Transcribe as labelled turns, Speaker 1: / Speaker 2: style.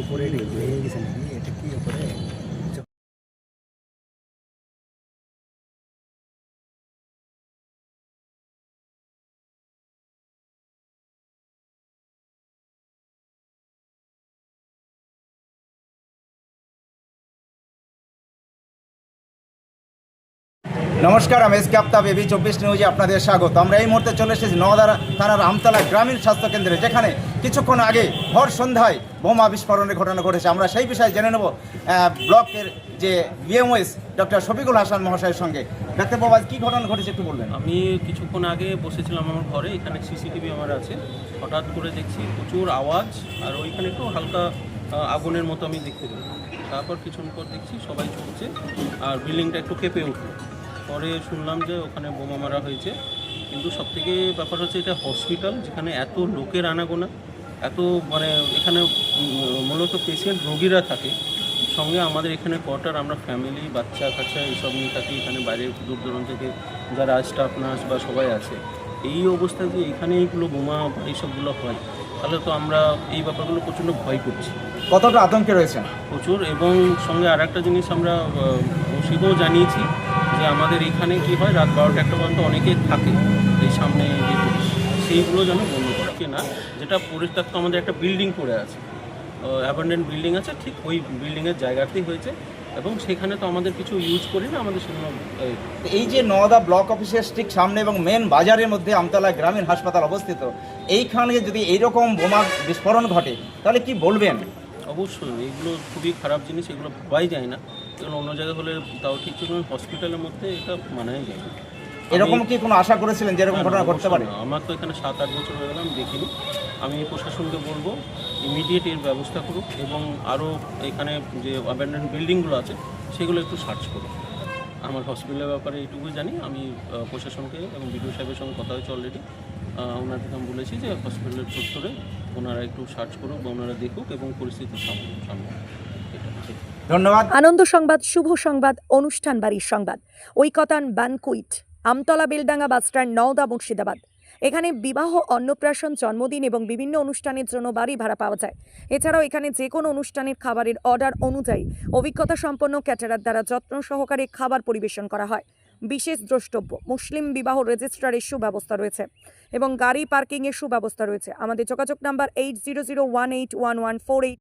Speaker 1: উপরে হয়ে গেছে নাকি? এটা কি উপরে?
Speaker 2: নমস্কার, আমি এসকে আফতাব, এবি 24 নিউজে আপনাদের স্বাগত। আমরা এই মুহূর্তে চলে এসেছি নওদা থানার আমতলা গ্রামীণ স্বাস্থ্যকেন্দ্রে, যেখানে কিছুক্ষণ আগে ভর সন্ধ্যায় বোমা বিস্ফোরণের ঘটনা ঘটেছে। আমরা সেই বিষয়ে জেনে নেব ব্লকের যে বিএমওএস ডক্টর শফিকুল হাসান মহাশয়ের সঙ্গে। ডাক্তারবাবু, আজ কী ঘটনা ঘটেছে একটু বলবেন?
Speaker 3: আমি কিছুক্ষণ আগে বসেছিলাম আমার ঘরে, এখানে সিসিটিভি আমার আছে। হঠাৎ করে দেখছি প্রচুর আওয়াজ, আর ওইখানে একটু হালকা আগুনের মতো আমি দেখতে পাই। তারপর কিছুক্ষণ পর দেখছি সবাই চলছে, আর বিল্ডিংটা একটু কেঁপে উঠলো। পরে শুনলাম যে ওখানে বোমা মারা হয়েছে। কিন্তু সবথেকে ব্যাপার হচ্ছে এটা হসপিটাল, যেখানে এত লোকের আনাগোনা, এত মানে এখানে মূলত পেশেন্ট রোগীরা থাকে, সঙ্গে আমাদের এখানে কোয়ার্টার, আমরা ফ্যামিলি, বাচ্চা কাচ্চা এইসব নিয়ে থাকি। এখানে বাইরে দূর দূরান্ত থেকে যারা স্টাফ নার্স বা সবাই আছে। এই অবস্থায় যে এখানে এইগুলো বোমা এইসবগুলো হয়, তাহলে তো আমরা এই ব্যাপারগুলো প্রচণ্ড ভয় করছি,
Speaker 2: কতটা আতঙ্কে রয়েছেন?
Speaker 3: প্রচুর। এবং সঙ্গে আর একটা জিনিস আমরা ওসিকেও জানিয়েছি যে আমাদের এখানে কি হয়, রাত 12টা-1টা পর্যন্ত অনেকে থাকে এই সামনে যে পুলিশ, সেইগুলো যেন বন্ধ করা না। যেটা পরিত্যক্ত আমাদের একটা বিল্ডিং পড়ে আছে, অ্যাবান্ডেন্ট বিল্ডিং আছে, ঠিক ওই বিল্ডিংয়ের জায়গাতেই হয়েছে। এবং সেখানে তো আমাদের কিছু ইউজ করি না, আমাদের সেগুলো
Speaker 2: এই যে নওদা ব্লক অফিসের ঠিক সামনে এবং মেন বাজারের মধ্যে আমতলা গ্রামীণ হাসপাতাল অবস্থিত, এইখানে যদি এইরকম বোমা বিস্ফোরণ ঘটে তাহলে কি বলবেন?
Speaker 3: অবশ্যই এগুলো খুবই খারাপ জিনিস, এগুলো ভাবাই যায় না। এগুলো অন্য জায়গায় হলে তাও ঠিক ছিল, হসপিটালের মধ্যে এটা মানাই যায় না।
Speaker 2: এরকম কি কোনো আশা করেছিলেন যে এরকম ঘটনা ঘটতে পারে?
Speaker 3: আমার তো এখানে 7-8 বছর হয়ে গেল, আমি দেখিনি। আমি প্রশাসনকে বলবো ইমিডিয়েট এর ব্যবস্থা করুক, এবং আরও এখানে যে অ্যাবান্ডেন্ট বিল্ডিংগুলো আছে সেগুলো একটু সার্চ করুক। আমার হসপিটালের ব্যাপারে এইটুকুই জানি। আমি প্রশাসনকে এবং বিডিও সাহেবের সঙ্গে কথা হয়েছে অলরেডি। ওনাদেরকে আমি বলেছি যে হসপিটালের চত্বরে ওনারা একটু সার্চ করুক বা ওনারা দেখুক এবং পরিস্থিতি সামনে।
Speaker 2: ধন্যবাদ।
Speaker 4: আনন্দ সংবাদ, শুভ সংবাদ, অনুষ্ঠান বাড়ির সংবাদ, ঐকতান ব্যানকুইট, আমতলা বেলডাঙ্গা বাসস্ট্যান্ড, নওদা, মুর্শিদাবাদ। এখানে বিবাহ, অন্নপ্রাশন, জন্মদিন এবং বিভিন্ন অনুষ্ঠানের জন্য বাড়ি ভাড়া পাওয়া যায়। এছাড়াও এখানে যে কোনো অনুষ্ঠানের খাবারের অর্ডার অনুযায়ী অভিজ্ঞতা সম্পন্ন ক্যাটারার দ্বারা যত্ন সহকারে খাবার পরিবেশন করা হয়। বিশেষ দ্রষ্টব্য, মুসলিম বিবাহ রেজিস্ট্রারের সুব্যবস্থা রয়েছে এবং গাড়ি পার্কিংয়ের সুব্যবস্থা রয়েছে। আমাদের যোগাযোগ নাম্বার 80018114